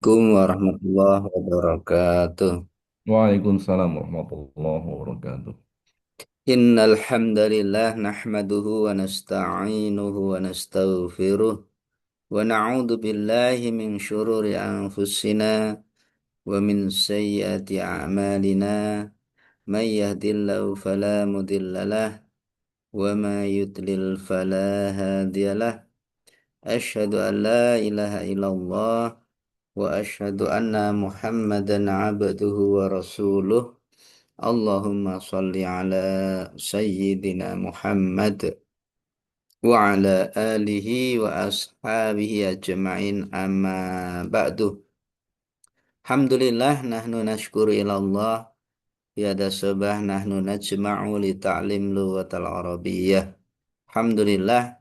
Assalamualaikum warahmatullahi wabarakatuh. Waalaikumsalam warahmatullahi wabarakatuh. Innal hamdalillah nahmaduhu wa nasta'inuhu wa nastaghfiruh wa na'udzu billahi min shururi anfusina wa min sayyiati a'malina. May yahdihillahu fala mudhillalah wa may yudlil fala hadiyalah. Asyhadu an la ilaha illallah wa asyhadu anna Muhammadan abduhu wa rasuluh. Allahumma salli ala Sayyidina Muhammad wa ala alihi wa ashabihi ajma'in amma ba'du. Alhamdulillah nahnu nashkuru ilallah biada sabah nahnu najma'u li ta'lim lughatal arabiyyah. Alhamdulillah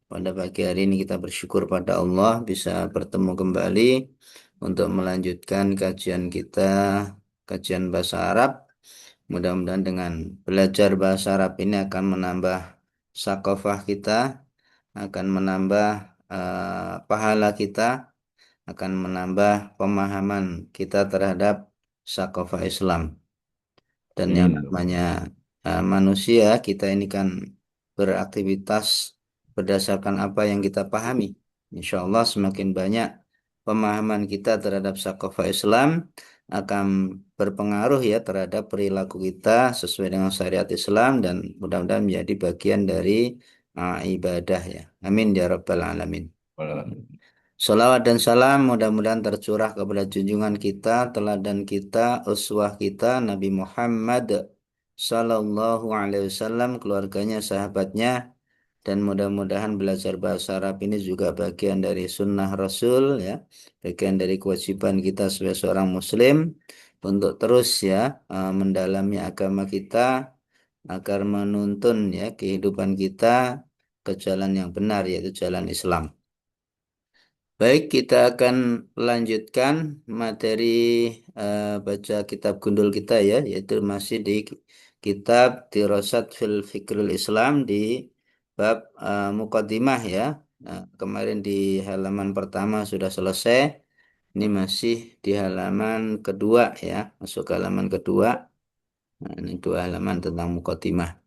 pada pagi hari ini kita bersyukur pada Allah bisa bertemu kembali untuk melanjutkan kajian kita, kajian bahasa Arab. Mudah-mudahan dengan belajar bahasa Arab ini akan menambah sakofah kita, akan menambah pahala kita, akan menambah pemahaman kita terhadap sakofah Islam. Dan yang Amin. namanya manusia, kita ini kan beraktivitas berdasarkan apa yang kita pahami. Insya Allah semakin banyak pemahaman kita terhadap sakofah Islam akan berpengaruh ya terhadap perilaku kita sesuai dengan syariat Islam dan mudah-mudahan menjadi bagian dari ibadah ya. Amin ya rabbal alamin. Waalaikumsalam. Salawat dan salam mudah-mudahan tercurah kepada junjungan kita, teladan kita, uswah kita, Nabi Muhammad Sallallahu Alaihi Wasallam, keluarganya, sahabatnya, dan mudah-mudahan belajar bahasa Arab ini juga bagian dari sunnah Rasul, ya, bagian dari kewajiban kita sebagai seorang Muslim untuk terus ya mendalami agama kita agar menuntun ya kehidupan kita ke jalan yang benar yaitu jalan Islam. Baik, kita akan lanjutkan materi baca kitab gundul kita ya, yaitu masih di kitab Dirasat fil Fikril Islam di bab Muqaddimah ya. Nah, kemarin di halaman pertama sudah selesai, ini masih di halaman kedua ya, masuk ke halaman kedua. Nah, ini dua halaman tentang Muqaddimah.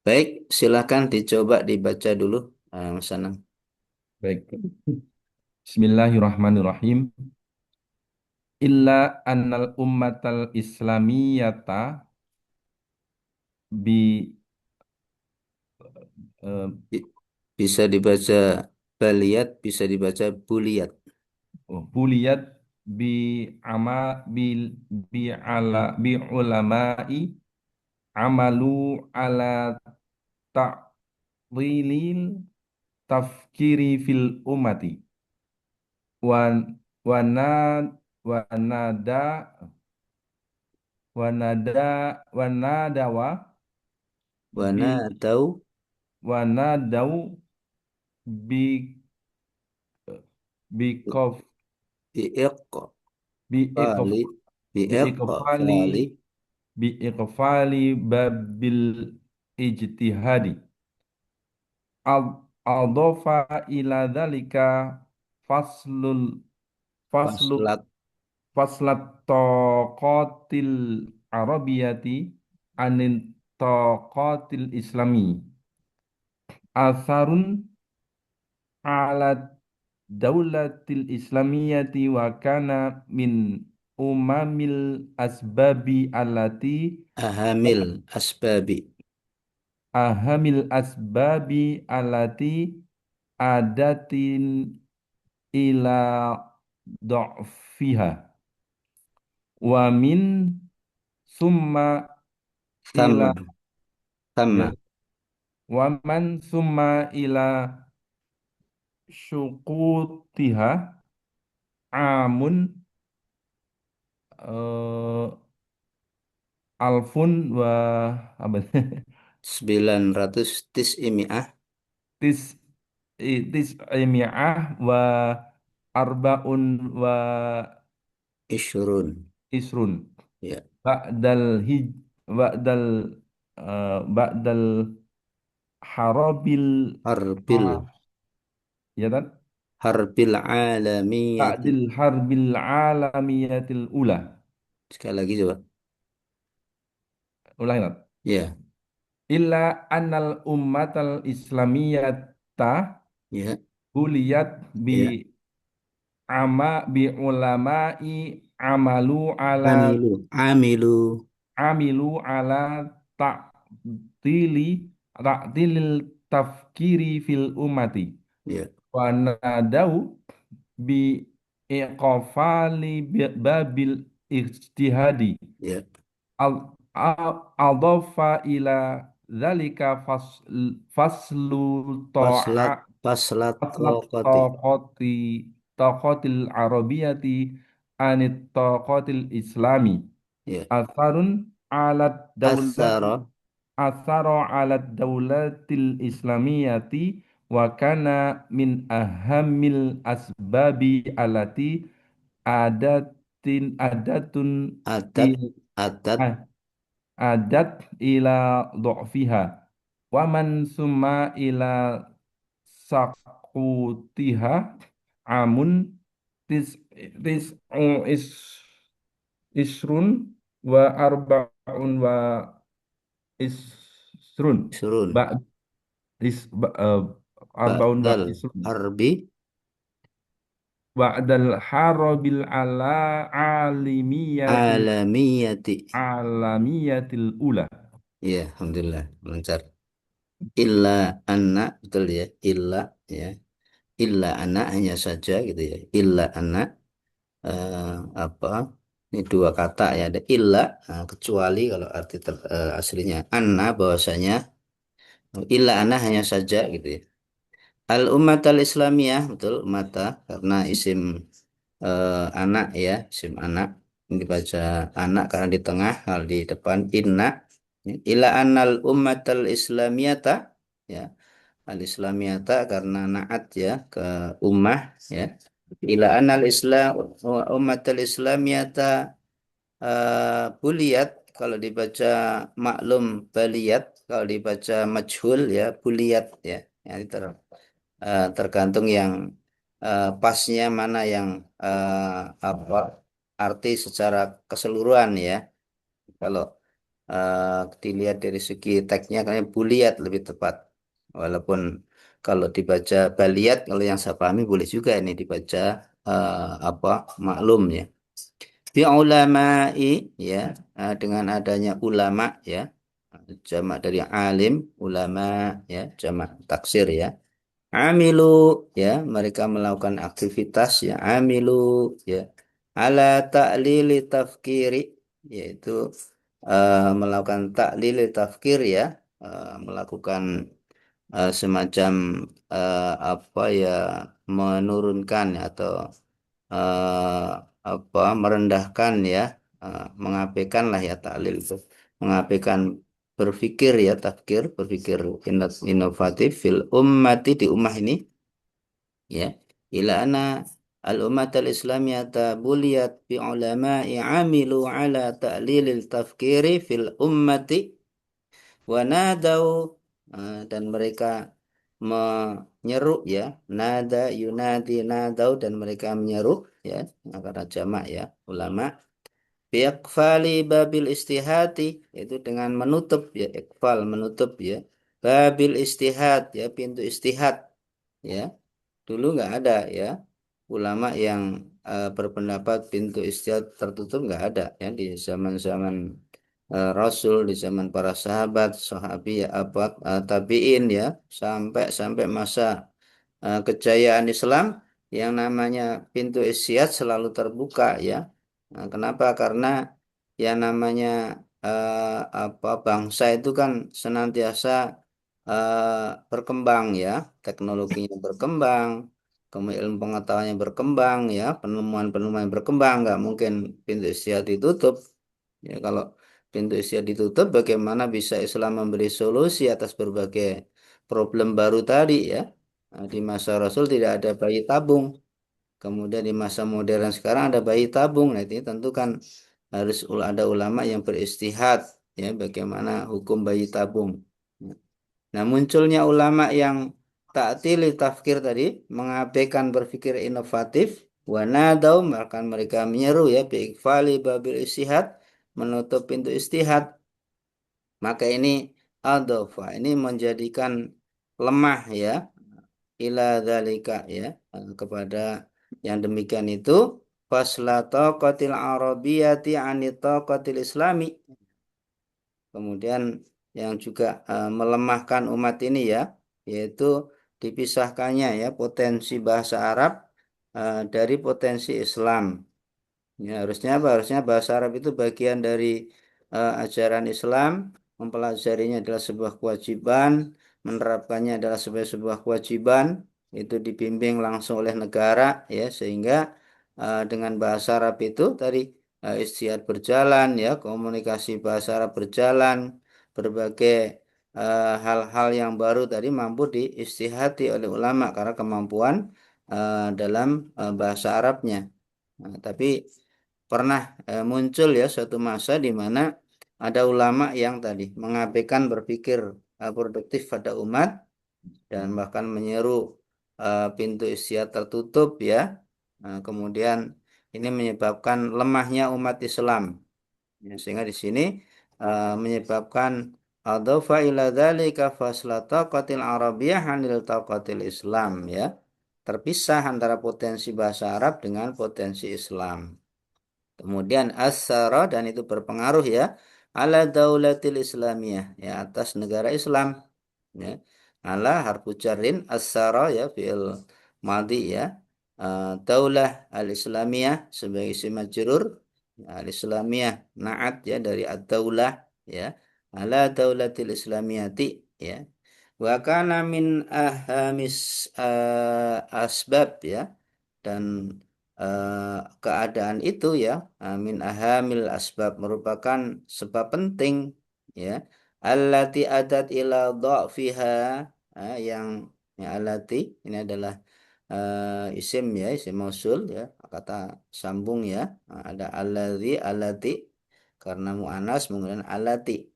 Baik, silakan dicoba dibaca dulu, Mas Anang. Baik. Bismillahirrahmanirrahim. Illa annal ummatal islamiyata bi eh, Bi- Bisa dibaca baliat, bisa dibaca buliat. buliyat bi ama bi ala bi ulamai amalu ala ta'dilil tafkiri fil ummati wan wana wanada wanada wanadawa Wana bi atau wanadau bi bikof biiq bi ikof fali bi biiq ikofali fali bi ikofali babil ijtihadi aldofa ila dalika faslul faslu faslat faslat taqatil arabiyati anil taqatil islami asarun ala daulatil islamiyati wa kana min umamil asbabi allati ahamil asbabi ahamil asbabi allati adatin ila do'fiha wa min summa ila sama sama ya wa man summa ila syukutiha amun eh, alfun wa apa 900 tis'imi'ah tis tis mi'ah wa arbaun wa isyrun isrun ya ba'dal hij ba'dal ba'dal harabil arbil ha- ya kan harbil alamiyati. ba'dil harbil alamiyatil ula. Sekali lagi coba. Ulangi, Mat. Ya, Illa annal ummatal islamiyata ya, buliyat ya. bi ulamai amalu ala Amilu. amilu ala ta'tili ta'tilil tafkiri fil ummati Ya, wa nadau bi iqafali babil ijtihadi ya. adhafa ila zalika faslu Paslat, ta'a paslat aslat tokoti. taqatil arabiyati anit taqatil islami Ya. asarun alat daulat Athara, asaro alat daulatil islamiyati wa kana min ahamil asbabi alati adatun adat, adat, adat ila dha'fiha wa man summa ila saqutiha amun tis is isrun wa arba'un wa isrun ba surun. is ba, arbaun wa Ba'dal isrun harbi ba'dal harabil ala alimiyatil alamiyati. alamiyatil ula. Ya, alhamdulillah, lancar. Illa anna, betul ya. Illa, ya. Illa anak hanya saja gitu ya. Illa anak eh, apa? Ini dua kata ya. Ada illa kecuali kalau arti aslinya anna bahwasanya illa anak hanya saja gitu ya. Al ummat al Islamiyah betul mata karena isim anak ya isim anak ini dibaca anak karena di tengah hal di depan inna ila annal ummat al Islamiyata ya al Islamiyata karena naat ya ke ummah ya ila annal Islam ummat al Islamiyata buliyat kalau dibaca maklum baliyat kalau dibaca majhul ya buliyat ya ya tergantung yang pasnya mana yang apa arti secara keseluruhan ya. Kalau dilihat dari segi teksnya kayaknya buliat lebih tepat. Walaupun kalau dibaca baliat kalau yang saya pahami boleh juga ini dibaca apa maklum ya. Bi ulama'i ya dengan adanya ulama ya jamak dari alim ulama ya jamak taksir ya. Amilu ya mereka melakukan aktivitas ya amilu ya ala ta'lili tafkiri yaitu melakukan ta'lili tafkir ya melakukan semacam apa ya menurunkan atau eh, apa merendahkan ya mengabaikan lah ya ta'lil itu mengabaikan berpikir ya tafkir berpikir inovatif fil ummati di ummah ini ya ila ana al ummat al islamiyata buliyat bi ulama'i amilu ala ta'lilil tafkiri fil ummati wa nadau dan mereka menyeru ya nada yunadi nadau dan mereka menyeru ya karena jamak ya ulama biakfali babil istihati yaitu dengan menutup ya ikfal menutup ya babil istihad ya pintu istihad ya dulu nggak ada ya ulama yang berpendapat pintu istihad tertutup nggak ada ya di zaman-zaman Rasul di zaman para sahabat sahabi ya abad tabiin ya sampai sampai masa kejayaan Islam yang namanya pintu istihad selalu terbuka ya. Nah, kenapa? Karena yang namanya apa bangsa itu kan senantiasa berkembang ya, teknologinya berkembang, kemudian ilmu pengetahuannya berkembang ya, penemuan-penemuan berkembang, nggak mungkin pintu istihad ditutup. Ya, kalau pintu istihad ditutup, bagaimana bisa Islam memberi solusi atas berbagai problem baru tadi ya? Nah, di masa Rasul tidak ada bayi tabung. Kemudian di masa modern sekarang ada bayi tabung. Nah, ini tentu kan harus ada ulama yang beristihad ya bagaimana hukum bayi tabung. Nah, munculnya ulama yang ta'tili tafkir tadi, mengabaikan berpikir inovatif, wa nadau, bahkan mereka menyeru ya, biikfali babil istihad, menutup pintu istihad. Maka ini adofa, ini menjadikan lemah ya, ila dzalika ya, kepada yang demikian itu, fasla taqatil arabiyati anit taqatil islami. Kemudian yang juga melemahkan umat ini ya, yaitu dipisahkannya ya potensi bahasa Arab dari potensi Islam. Ya, harusnya apa? Harusnya bahasa Arab itu bagian dari ajaran Islam, mempelajarinya adalah sebuah kewajiban, menerapkannya adalah sebagai sebuah kewajiban, itu dibimbing langsung oleh negara ya, sehingga dengan bahasa Arab itu tadi ijtihad berjalan ya, komunikasi bahasa Arab berjalan, berbagai hal-hal yang baru tadi mampu diistihati oleh ulama karena kemampuan dalam bahasa Arabnya. Nah, tapi pernah muncul ya suatu masa di mana ada ulama yang tadi mengabaikan berpikir produktif pada umat dan bahkan menyeru pintu istiadat tertutup ya. Kemudian ini menyebabkan lemahnya umat Islam. Ya, sehingga di sini menyebabkan adhafa ila dzalika fasla taqatil arabiyyah anil taqatil Islam ya. Terpisah antara potensi bahasa Arab dengan potensi Islam. Kemudian asara dan itu berpengaruh ya ala daulatil islamiyah ya atas negara Islam ya. Ala harfu jarrin asara ya fi'il madhi ya. Daulah al-islamiyah sebagai isim majrur al-islamiyah naat ya dari ad-daulah ya ala daulatil islamiyati ya. Wa kana min ahamis asbab ya dan keadaan itu ya min ahamil asbab merupakan sebab penting ya allati adat ila dha'fiha yang ya allati ini adalah isim ya isim mausul ya kata sambung ya. Ada alladzi allati karena muannas menggunakan allati.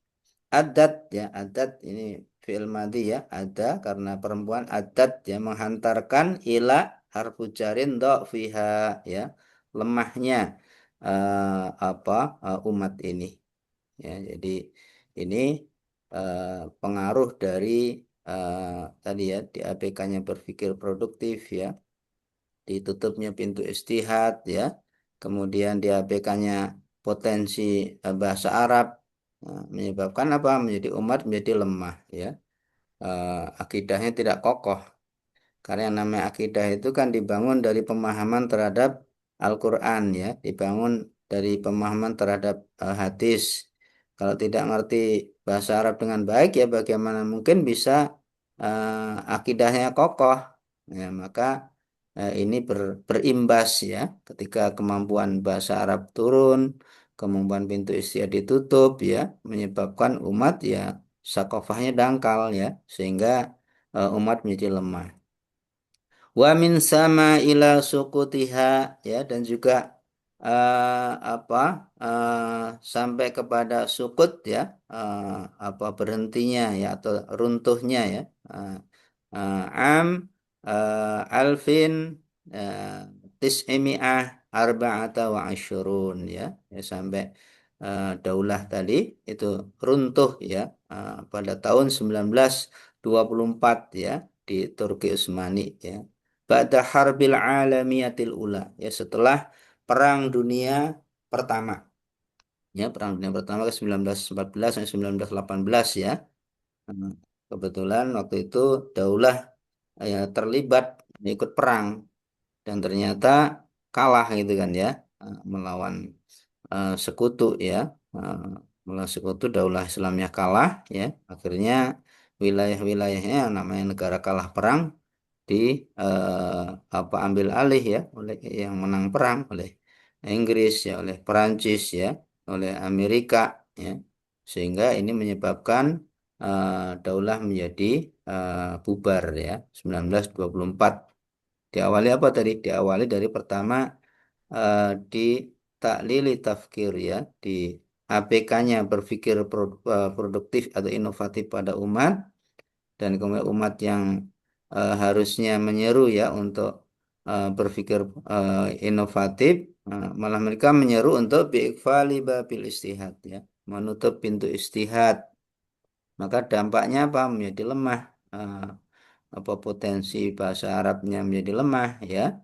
Adat ya, adat ini fi'il madhi ya, ada karena perempuan adat ya menghantarkan ila harfu jarin fiha ya, lemahnya apa umat ini ya. Jadi ini eh, pengaruh dari eh, tadi ya diabaikannya berpikir produktif ya, ditutupnya pintu istihad ya, kemudian diabaikannya potensi bahasa Arab menyebabkan apa? Menjadi umat menjadi lemah ya. Akidahnya tidak kokoh. Karena yang namanya akidah itu kan dibangun dari pemahaman terhadap Al-Quran ya, dibangun dari pemahaman terhadap hadis. Kalau tidak ngerti bahasa Arab dengan baik ya bagaimana mungkin bisa akidahnya kokoh. Ya, maka ini berimbas ya ketika kemampuan bahasa Arab turun, kemampuan pintu istiadat ditutup ya, menyebabkan umat ya sakofahnya dangkal ya, sehingga umat menjadi lemah. Wa min sama ila sukutiha ya dan juga apa sampai kepada sukut ya apa berhentinya ya atau runtuhnya ya eh, am alfin uh, tis'imi'ah arba'ata wa asyurun ya, ya sampai daulah tadi itu runtuh ya pada tahun 1924 ya di Turki Utsmani ya. Ba'da harbil alamiyatil ula ya setelah perang dunia pertama ya perang dunia pertama ke 1914 sampai 1918 ya. Hmm, kebetulan waktu itu daulah ya terlibat ikut perang dan ternyata kalah gitu kan ya melawan sekutu ya. Eh, Melawan sekutu daulah Islamnya kalah ya akhirnya wilayah-wilayahnya yang namanya negara kalah perang di apa ambil alih ya oleh yang menang perang oleh Inggris ya oleh Perancis ya oleh Amerika ya sehingga ini menyebabkan daulah menjadi bubar ya 1924. Diawali apa tadi? Diawali dari pertama di taklili tafkir ya di APK-nya berpikir produktif atau inovatif pada umat dan kemudian umat yang harusnya menyeru ya untuk berpikir inovatif, malah mereka menyeru untuk biiqfali babil istihad ya, menutup pintu istihad. Maka dampaknya apa? Menjadi lemah. eh, Apa potensi bahasa Arabnya menjadi lemah ya.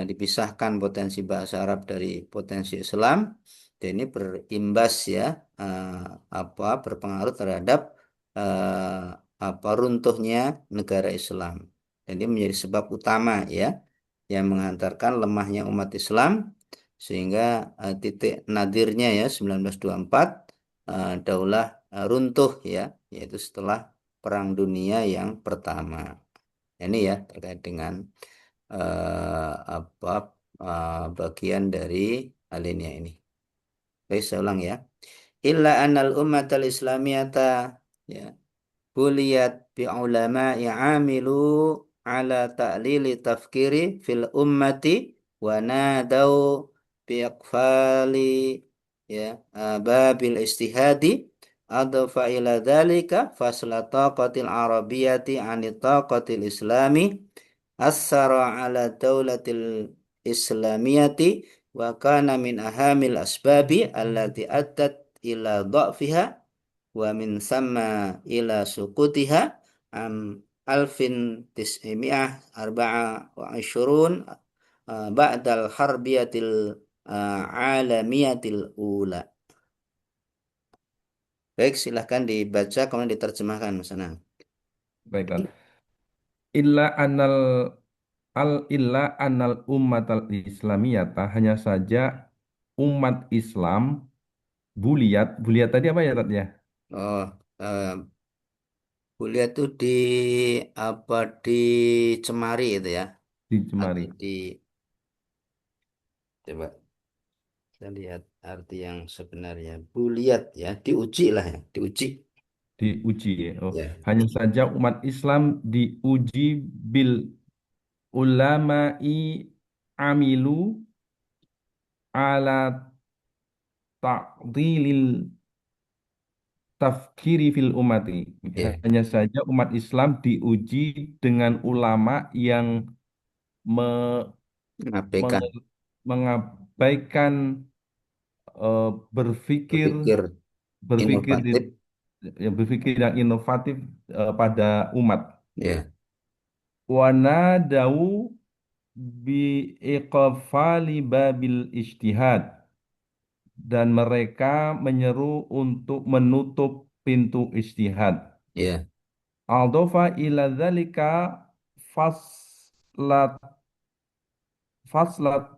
Dipisahkan potensi bahasa Arab dari potensi Islam, dan ini berimbas ya, eh, apa berpengaruh terhadap eh, apa runtuhnya negara Islam. Dan ini menjadi sebab utama ya yang menghantarkan lemahnya umat Islam, sehingga titik nadirnya ya 1924, daulah runtuh ya, yaitu setelah Perang Dunia yang pertama. Ini ya terkait dengan apa bagian dari alinea ini. Baik, saya ulang ya. Illa anal ummatal islamiyata ya buliyat bi ulama'i amilu ala ta'lili tafkiri fil ummati wa nadau bi iqfali ya babil istihadi adfa ila dhalika fasla taqatil arabiyyati anit taqatil islami asara ala daulatil islamiyati wa kana min ahamil asbabi allati addat ila dha'fiha wa min sama ila sukutiha am alfin tis'imi'ah arba'a wa ashrun ba'dal harbiyatil alamiyatil ula. Baik, silahkan dibaca kemudian diterjemahkan Mas Anang. Baiklah. Illa anal illa anal ummatal islamiyata, hanya saja umat Islam buliat tadi apa ya tadi ya? Oh, kuliah itu di apa di Cemari itu ya, atau Dicemari, di coba saya lihat arti yang sebenarnya. Buliat ya, diuji lah ya, diuji. diuji ya. Oh, Ya, hanya saja umat Islam diuji bil ulama'i amilu ala ta'dilil tafkiri fil umati. ya, Hanya saja umat Islam diuji dengan ulama yang me- mengabaikan, menge- mengabaikan berpikir berpikir berpikir di, inovatif, ya, berpikir yang inovatif pada umat. ya, Wanadau bi iqfali babil ijtihad, dan mereka menyeru untuk menutup pintu ijtihad. ya, Aldofa ila dzalika faslat faslat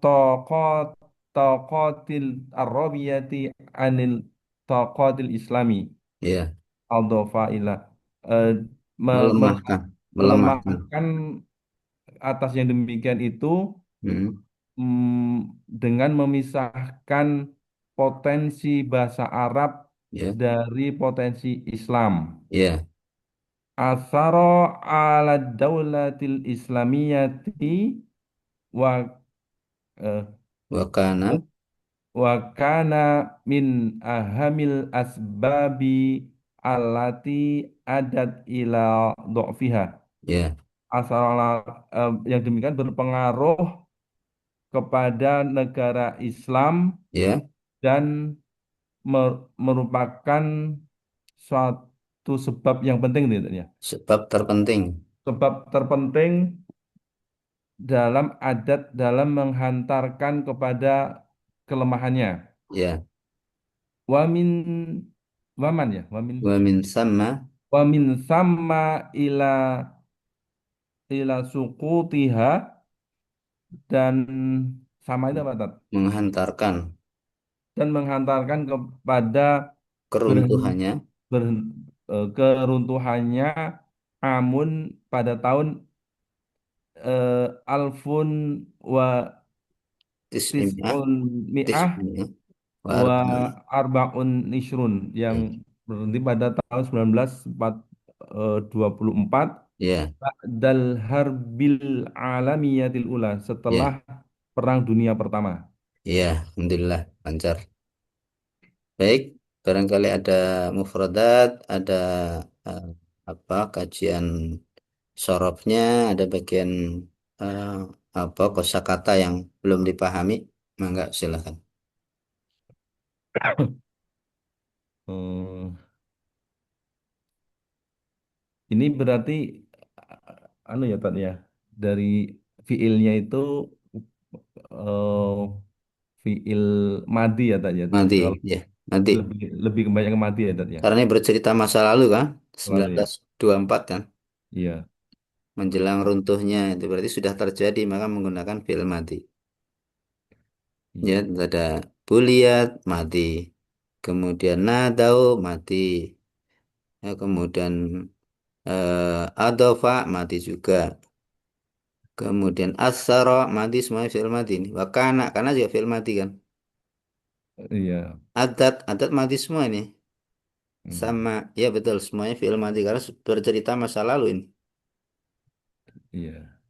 taqatil arabiyati anil taqatil islami. ya, Aldofa ila eh, melemahkan, melemahkan, melemahkan atas yang demikian itu, hmm, dengan memisahkan potensi bahasa Arab ya, dari potensi Islam. ya, Asaro ala daulatil islamiyati wa eh, wakana, wa kana min ahamil asbabi allati adat ila do'fiha. ya, Asaro yang demikian berpengaruh kepada negara Islam ya, dan merupakan suatu sebab yang penting nih, ya. sebab terpenting, Sebab terpenting dalam menghantarkan kepada kelemahannya. ya, Wamin waman ya, wa min sama, wamin sama ila sukutiha, dan sama itu apa Tat? menghantarkan Dan menghantarkan kepada berhen- keruntuhannya, keruntuhannya Amun pada tahun alfun wa tis'imi'ah, tis'un mi'ah tis'imi'ah, wa wa arba'in, arbaun nisrun, yang ya, berhenti pada tahun 1924 ya, dal harbil alamiyatil ula, setelah ya, Perang Dunia Pertama. ya, alhamdulillah lancar. Baik, barangkali ada mufradat, ada eh, apa kajian sorofnya, ada bagian eh, apa kosakata yang belum dipahami, mangga silakan. Hmm, ini berarti anu ya Tat ya. Dari fiilnya itu eh, fiil madi ya Tat ya. Nanti, Kalau ya, nanti. lebih lebih banyak ke madi ya Tat ya. Karena ini bercerita masa lalu kan, Lalu ya. 1924 kan, Iya. menjelang runtuhnya itu berarti sudah terjadi, maka menggunakan fi'il madi. Ya, Iya. ada buliat mati, kemudian nadau mati, ya, kemudian adofa mati juga, kemudian asaro mati, semuanya fi'il mati ini. Wakana karena juga fi'il mati kan. Iya. Adat mati semua ini. Hmm, Sama, ya betul, semuanya fi'il mati karena bercerita masa lalu ini. iya.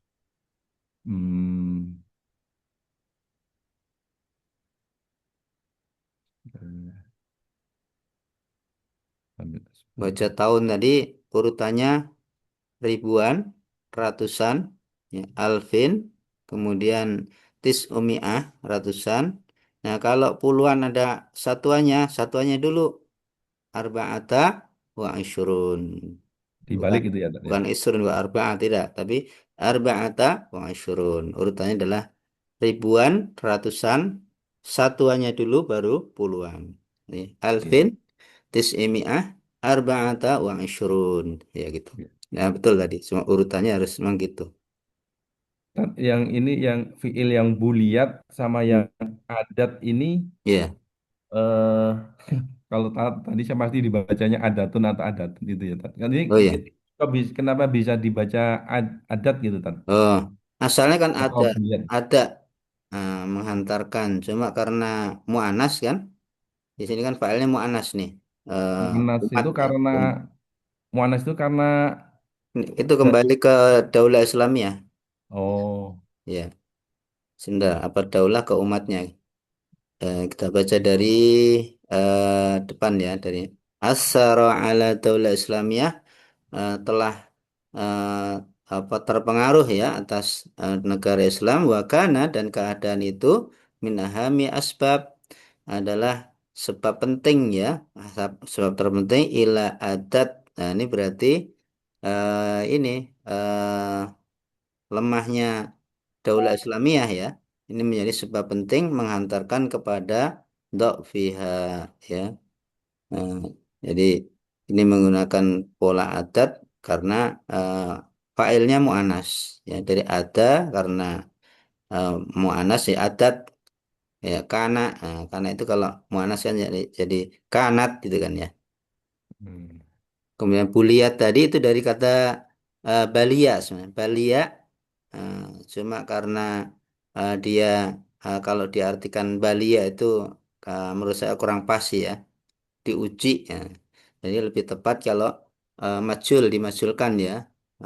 Hmm. Ambil 10. Baca tahun tadi urutannya ribuan, ratusan, ya, alfin, kemudian umiah, ratusan. Nah, kalau puluhan ada satuannya dulu arba'ata wa isyrun. Bukan Dibalik itu ya Tat ya. bukan isrun wa arba'ah tidak, tapi arba'ata wa isyrun. Urutannya adalah ribuan, ratusan, satuannya dulu baru puluhan. Nih, Iya. alfin, tis'imi'ah, arba'ata wa isyrun. Ya gitu. Iya. Nah, betul tadi. Semua urutannya harus memang gitu. Tat, yang ini yang fiil yang buliat sama Hmm. yang adat ini Iya. eh kalau tadi saya pasti dibacanya adatun atau adatun gitu ya Tat. Kan ini Oh iya. kenapa bisa dibaca adat gitu Tat? Oh, asalnya kan Atau ada buliat? ada menghantarkan. Cuma karena mu'anas kan. Di sini kan failnya mu'anas nih. Muanas Umat itu ya. karena Muanas itu karena Itu da- kembali ke Daulah Islamiyah. oh Ya, sebentar. Apa daulah ke umatnya? Kita baca dari depan ya. Dari As-sara ala Daulah Islamiyah telah eh, apa terpengaruh ya atas negara Islam wakana dan keadaan itu minahami asbab adalah sebab penting ya sebab terpenting ila adat. Nah, ini berarti ini lemahnya Daulah Islamiyah ya, ini menjadi sebab penting menghantarkan kepada fiha ya. Nah, jadi ini menggunakan pola adat karena eh, failnya mu'anas ya dari ada karena eh, mu'anas ya adat ya karena itu kalau mu'anas kan jadi kanat gitu kan ya. hmm. Kemudian buliat tadi itu dari kata balia sebenarnya. Balia eh, cuma karena dia kalau diartikan balia itu menurut saya kurang pas ya. Diuji ya. Jadi lebih tepat kalau dimajulkan ya.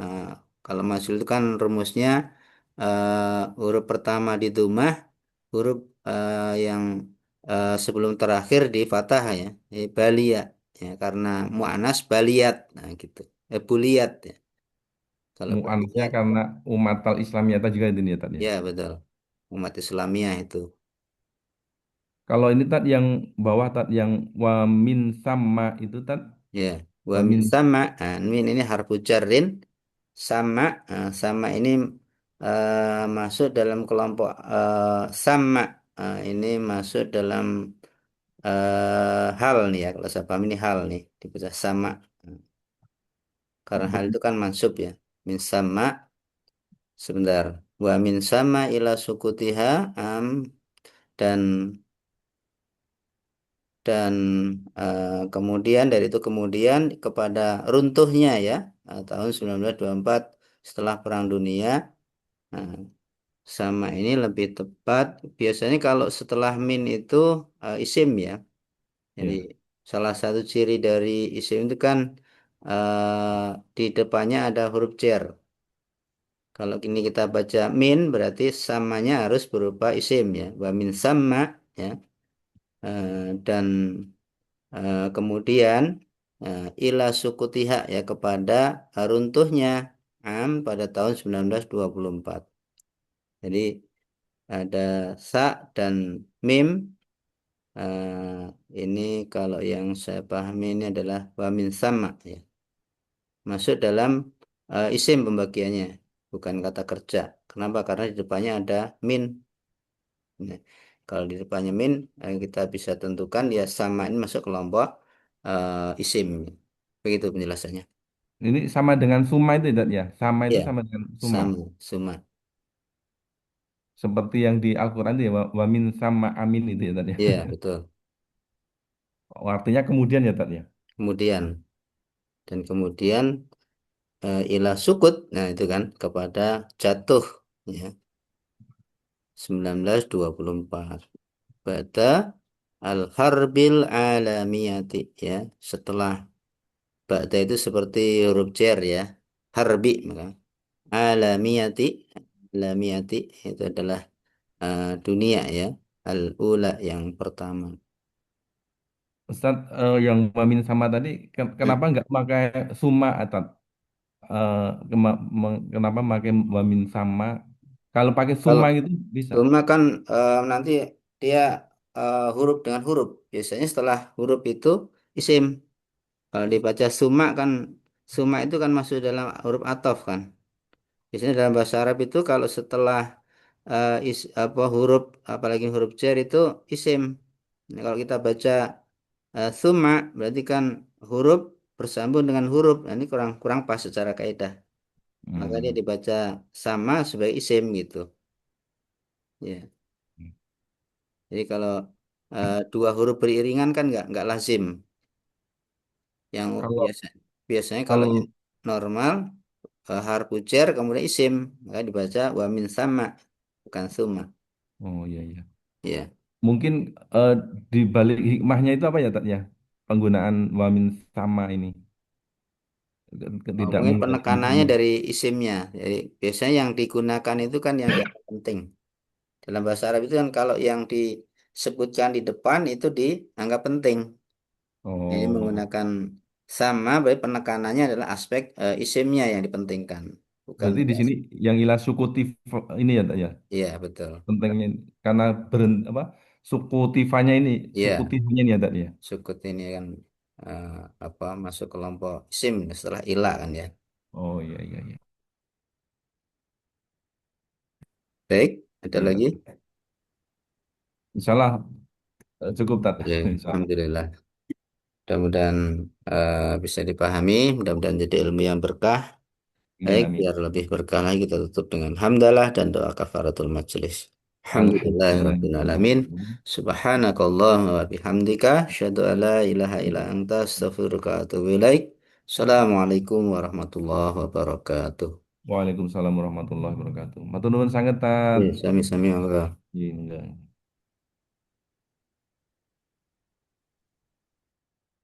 Eh, Kalau majul itu kan rumusnya huruf pertama di domah, huruf yang sebelum terakhir di fathah ya. Jadi balia ya karena muannas baliat nah gitu. Buliat ya. Kalau Muanasnya baliat karena umat Islamiyata juga ini ya Tat ya. ya betul. Umat Islamiyah itu. Kalau ini Tat yang bawah Tat yang wamin sama itu Tat Ya, wa min wamin sama, min ini harfu jarrin, sama, sama ini masuk dalam kelompok sama, ini masuk dalam hal nih ya, kalau saya paham ini hal nih, dibaca sama, karena hal itu kan mansub ya, min sama, sebentar, wa min sama ila sukutiha, dan dan kemudian dari itu kemudian kepada runtuhnya ya tahun 1924 setelah Perang Dunia. Nah, sama ini lebih tepat biasanya kalau setelah min itu isim ya. Jadi ya salah satu ciri dari isim itu kan di depannya ada huruf jar. Kalau kini kita baca min berarti samanya harus berupa isim ya. Wa min sama ya. Dan kemudian ila sukutiha ya kepada runtuhnya. am pada tahun 1924. Jadi ada sa dan mim. Ini kalau yang saya pahami ini adalah wamin sama ya. Masuk dalam isim pembagiannya, bukan kata kerja. Kenapa? Karena di depannya ada min. Nah, kalau di depannya min, kita bisa tentukan ya sama ini masuk kelompok isim. Begitu penjelasannya. Ini sama dengan suma itu ya, Tat, ya. Sama itu Ya, sama dengan suma. sama, suma. Seperti yang di Al-Quran itu ya, wamin sama amin itu ya tadi. Iya, betul. Artinya kemudian ya tadi ya. Kemudian dan kemudian ilah sukut, nah itu kan kepada jatuh ya 1924 pada al-harbil alamiyati ya setelah ba'da itu seperti huruf jar ya harbi maka alamiyati alamiyati itu adalah dunia ya al-ula yang pertama. Ustaz, yang wamin sama tadi, Hmm. kenapa nggak pakai suma atau kenapa pakai wamin sama? Kalau pakai Kalau suma gitu bisa. summa kan nanti dia huruf dengan huruf biasanya setelah huruf itu isim. Kalau dibaca summa kan summa itu kan masuk dalam huruf ataf kan. Biasanya dalam bahasa Arab itu kalau setelah apa huruf apalagi huruf jar itu isim. Nah, kalau kita baca summa berarti kan huruf bersambung dengan huruf. Nah, ini kurang kurang pas secara kaidah. Maka dia Hmm. dibaca sama sebagai isim gitu. Ya. Jadi kalau dua huruf beriringan kan nggak lazim. Yang Kalau biasa biasanya kalau yang kalau normal harfu jar kemudian isim maka dibaca wa min sama bukan summa. oh iya iya. Ya. Mungkin eh, di balik hikmahnya itu apa ya Tat, ya? Penggunaan wamin sama ini Oh, tidak mungkin mengurangi penekanannya summa. dari isimnya. Jadi biasanya yang digunakan itu kan yang dianggap penting. Dalam bahasa Arab itu kan kalau yang disebutkan di depan itu dianggap penting. Jadi Oh, menggunakan sama, berarti penekanannya adalah aspek isimnya yang dipentingkan, bukan berarti di pada. sini yang ilah sukutif ini ya Tat, ya. Iya betul. Pentingnya karena apa suku tifanya ini suku Iya, tifanya ini ada ya. sukut ini kan eh, apa masuk kelompok isim setelah ilah kan ya. Oh iya iya iya. Baik, ada Ya, lagi? insyaallah cukup tat. Ya, Insyaallah. alhamdulillah. Mudah-mudahan bisa dipahami, mudah-mudahan jadi ilmu yang berkah. Amin Baik, amin. biar lebih berkah lagi kita tutup dengan hamdalah dan doa kafaratul majelis. Alhamdulillah. Alhamdulillahirrahmanirrahim. Subhanakallahumma wa bihamdika. Asyhadu an la ilaha illa anta astaghfiruka wa atubu ilaik. Assalamualaikum warahmatullahi wabarakatuh. Waalaikumsalam warahmatullahi wabarakatuh. Matur nuwun sanget tat. Ya, sami-sami. Mangga. Iya, enggak.